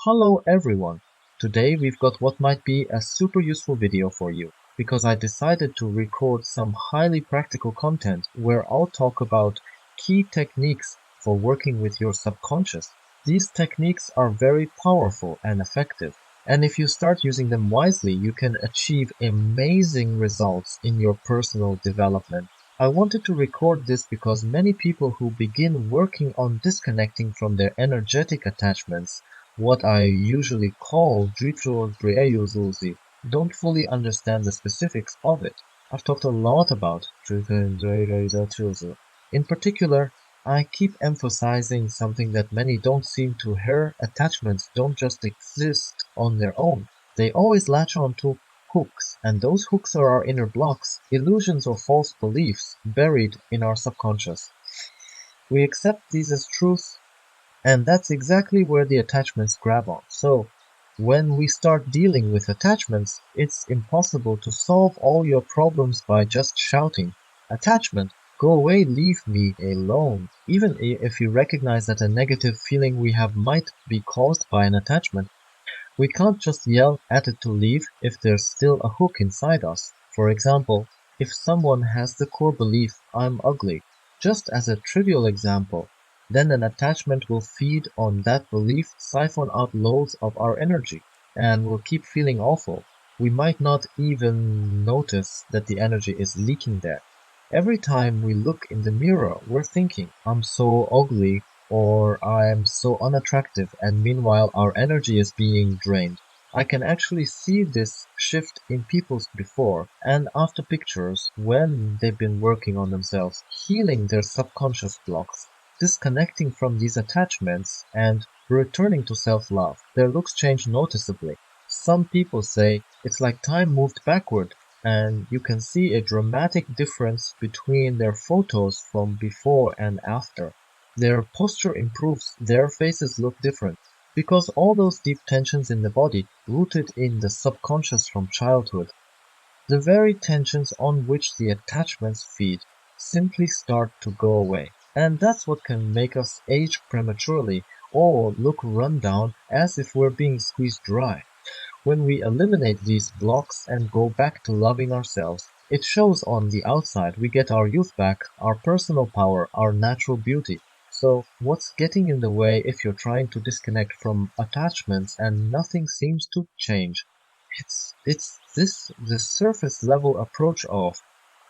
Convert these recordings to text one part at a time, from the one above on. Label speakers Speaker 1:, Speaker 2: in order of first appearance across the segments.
Speaker 1: Hello everyone! Today we've got what might be a super useful video for you, because I decided to record some highly practical content where I'll talk about key techniques for working with your subconscious. These techniques are very powerful and effective, and if you start using them wisely, you can achieve amazing results in your personal development. I wanted to record this because many people who begin working on disconnecting from their energetic attachments, what I usually call Dritsur don't fully understand the specifics of it. I've talked a lot about Dritsur. In particular, I keep emphasizing something that many don't seem to hear. Attachments don't just exist on their own. They always latch on to hooks, and those hooks are our inner blocks, illusions or false beliefs buried in our subconscious. We accept these as truths, and that's exactly where the attachments grab on. So, when we start dealing with attachments, it's impossible to solve all your problems by just shouting, "Attachment, go away, leave me alone." Even if you recognize that a negative feeling we have might be caused by an attachment, we can't just yell at it to leave if there's still a hook inside us. For example, if someone has the core belief, "I'm ugly," just as a trivial example, then an attachment will feed on that belief, siphon out loads of our energy, and we'll keep feeling awful. We might not even notice that the energy is leaking there. Every time we look in the mirror, we're thinking, "I'm so ugly," or "I'm so unattractive," and meanwhile our energy is being drained. I can actually see this shift in people's before and after pictures when they've been working on themselves, healing their subconscious blocks, disconnecting from these attachments, and returning to self-love. Their looks change noticeably. Some people say it's like time moved backward, and you can see a dramatic difference between their photos from before and after. Their posture improves, their faces look different, because all those deep tensions in the body, rooted in the subconscious from childhood, the very tensions on which the attachments feed, simply start to go away. And that's what can make us age prematurely or look run down as if we're being squeezed dry. When we eliminate these blocks and go back to loving ourselves, it shows on the outside. We get our youth back, our personal power, our natural beauty. So, what's getting in the way if you're trying to disconnect from attachments and nothing seems to change? It's the surface level approach of,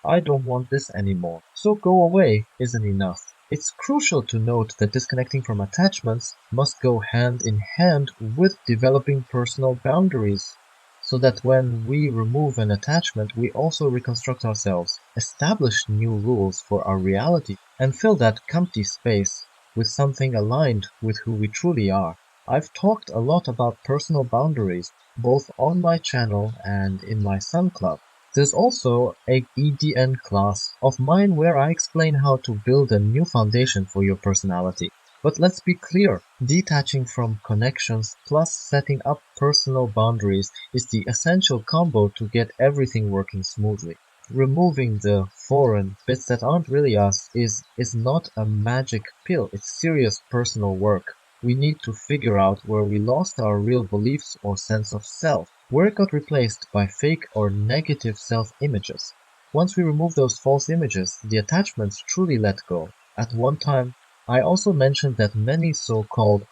Speaker 1: "I don't want this anymore, so go away," isn't enough. It's crucial to note that disconnecting from attachments must go hand in hand with developing personal boundaries, so that when we remove an attachment, we also reconstruct ourselves, establish new rules for our reality, and fill that empty space with something aligned with who we truly are. I've talked a lot about personal boundaries, both on my channel and in my Sun Club. There's also a EDN class of mine where I explain how to build a new foundation for your personality. But let's be clear, detaching from connections plus setting up personal boundaries is the essential combo to get everything working smoothly. Removing the foreign bits that aren't really us is not a magic pill, it's serious personal work. We need to figure out where we lost our real beliefs or sense of self, where it got replaced by fake or negative self-images. Once we remove those false images, the attachments truly let go. At one time, I also mentioned that many so-called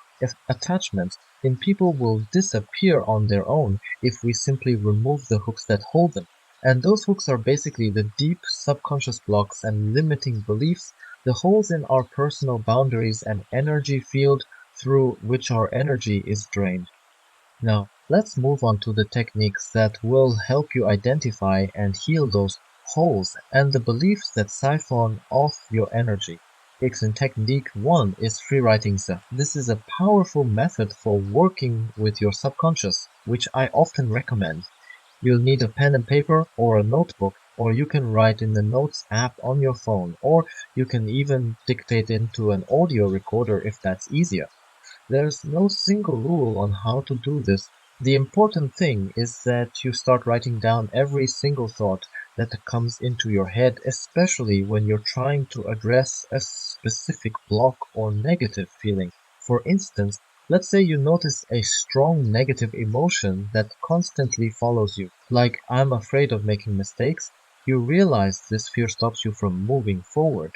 Speaker 1: attachments in people will disappear on their own if we simply remove the hooks that hold them. And those hooks are basically the deep subconscious blocks and limiting beliefs, the holes in our personal boundaries and energy field through which our energy is drained. Now, let's move on to the techniques that will help you identify and heal those holes and the beliefs that siphon off your energy. Technique 1 is Freewriting. This is a powerful method for working with your subconscious, which I often recommend. You'll need a pen and paper or a notebook, or you can write in the Notes app on your phone, or you can even dictate into an audio recorder if that's easier. There's no single rule on how to do this. The important thing is that you start writing down every single thought that comes into your head, especially when you're trying to address a specific block or negative feeling. For instance, Let's say you notice a strong negative emotion that constantly follows you, like I'm afraid of making mistakes. You realize this fear stops you from moving forward.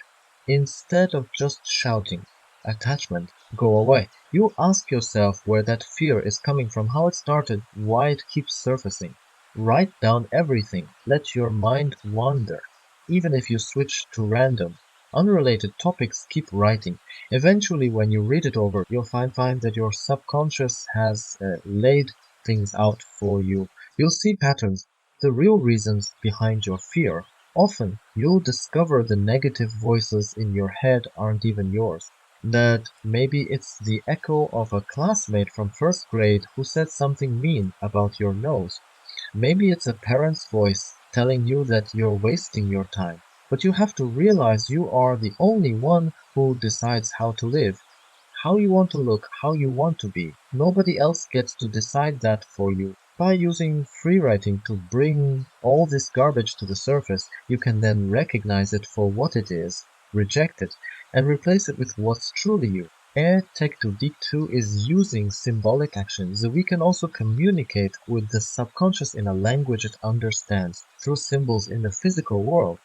Speaker 1: Instead of just shouting, attachment, go away, you ask yourself where that fear is coming from, how it started, why it keeps surfacing. Write down everything. Let your mind wander. Even if you switch to random, unrelated topics, keep writing. Eventually, when you read it over, you'll find that your subconscious has laid things out for you. You'll see patterns, the real reasons behind your fear. Often, you'll discover the negative voices in your head aren't even yours. That maybe it's the echo of a classmate from first grade who said something mean about your nose. Maybe it's a parent's voice telling you that you're wasting your time. But you have to realize you are the only one who decides how to live, how you want to look, how you want to be. Nobody else gets to decide that for you. By using free writing to bring all this garbage to the surface, you can then recognize it for what it is, reject it, and replace it with what's truly you. Air Tech to Deep 2 is using symbolic actions. We can also communicate with the subconscious in a language it understands through symbols in the physical world.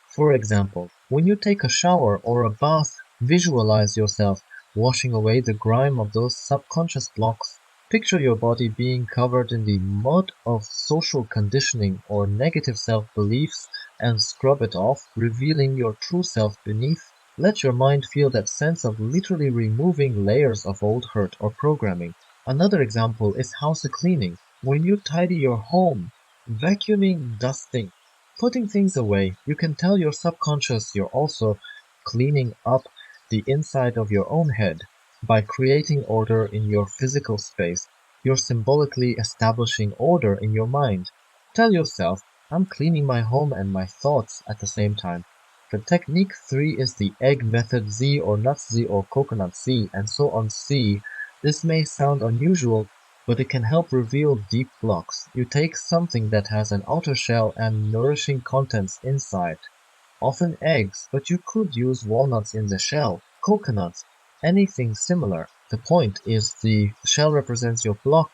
Speaker 1: For example, when you take a shower or a bath, visualize yourself washing away the grime of those subconscious blocks. Picture your body being covered in the mud of social conditioning or negative self-beliefs and scrub it off, revealing your true self beneath. Let your mind feel that sense of literally removing layers of old hurt or programming. Another example is house cleaning. When you tidy your home, vacuuming, dusting, putting things away, you can tell your subconscious you're also cleaning up the inside of your own head. By creating order in your physical space, you're symbolically establishing order in your mind. Tell yourself, I'm cleaning my home and my thoughts at the same time. The technique 3 is the egg method, Z or nuts Z or coconut C, and so on C. This may sound unusual, but it can help reveal deep blocks. You take something that has an outer shell and nourishing contents inside, often eggs, but you could use walnuts in the shell, coconuts, anything similar. The point is the shell represents your block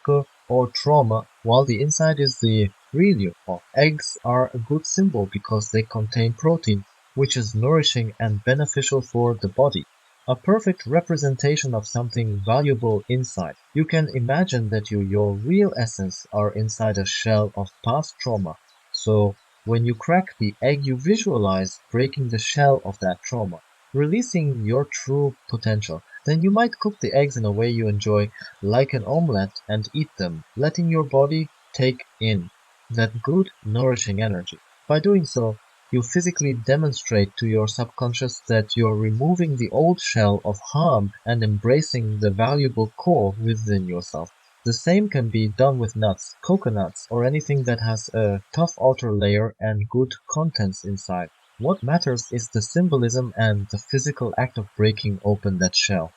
Speaker 1: or trauma, while the inside is the real you. Eggs are a good symbol because they contain protein, which is nourishing and beneficial for the body. A perfect representation of something valuable inside. You can imagine that your real essence are inside a shell of past trauma. So when you crack the egg, you visualize breaking the shell of that trauma, releasing your true potential. Then you might cook the eggs in a way you enjoy, like an omelette, and eat them, letting your body take in that good, nourishing energy. By doing so, you physically demonstrate to your subconscious that you're removing the old shell of harm and embracing the valuable core within yourself. The same can be done with nuts, coconuts, or anything that has a tough outer layer and good contents inside. What matters is the symbolism and the physical act of breaking open that shell.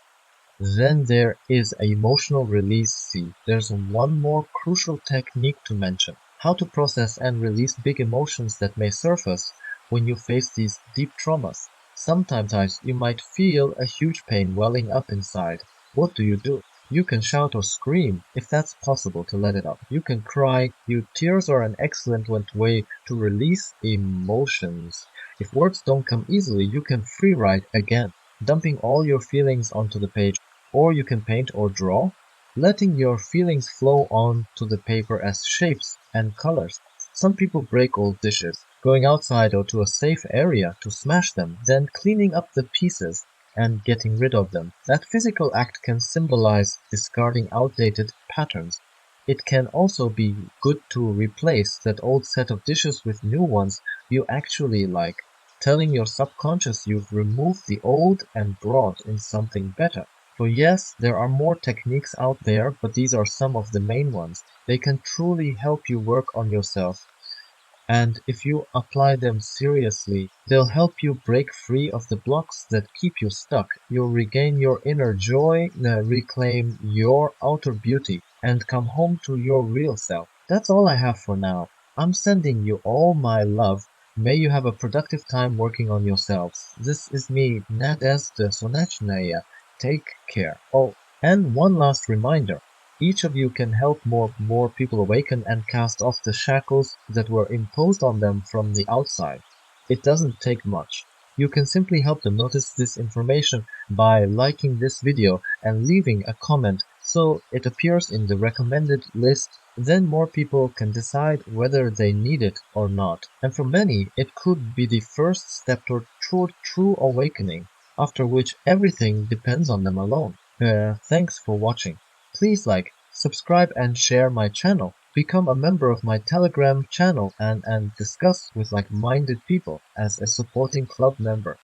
Speaker 1: Then there is emotional release C. There's one more crucial technique to mention. How to process and release big emotions that may surface when you face these deep traumas. Sometimes you might feel a huge pain welling up inside. What do? You can shout or scream, if that's possible to let it out. You can cry. Tears are an excellent way to release emotions. If words don't come easily, you can free write again, dumping all your feelings onto the page, or you can paint or draw, letting your feelings flow onto the paper as shapes and colors. Some people break old dishes, going outside or to a safe area to smash them, then cleaning up the pieces and getting rid of them. That physical act can symbolize discarding outdated patterns. It can also be good to replace that old set of dishes with new ones you actually like, telling your subconscious you've removed the old and brought in something better. So yes, there are more techniques out there, but these are some of the main ones. They can truly help you work on yourself, and if you apply them seriously, they'll help you break free of the blocks that keep you stuck. You'll regain your inner joy, reclaim your outer beauty, and come home to your real self. That's all I have for now. I'm sending you all my love. May you have a productive time working on yourselves. This is me, Nadezhda Sonechneya. Take care. Oh, And one last reminder, each of you can help more people awaken and cast off the shackles that were imposed on them from the outside. It doesn't take much. You can simply help them notice this information by liking this video and leaving a comment so it appears in the recommended list. Then more people can decide whether they need it or not. And for many, it could be the first step toward true awakening, after which everything depends on them alone. Thanks for watching. Please like, subscribe and share my channel. Become a member of my Telegram channel and discuss with like-minded people as a supporting club member.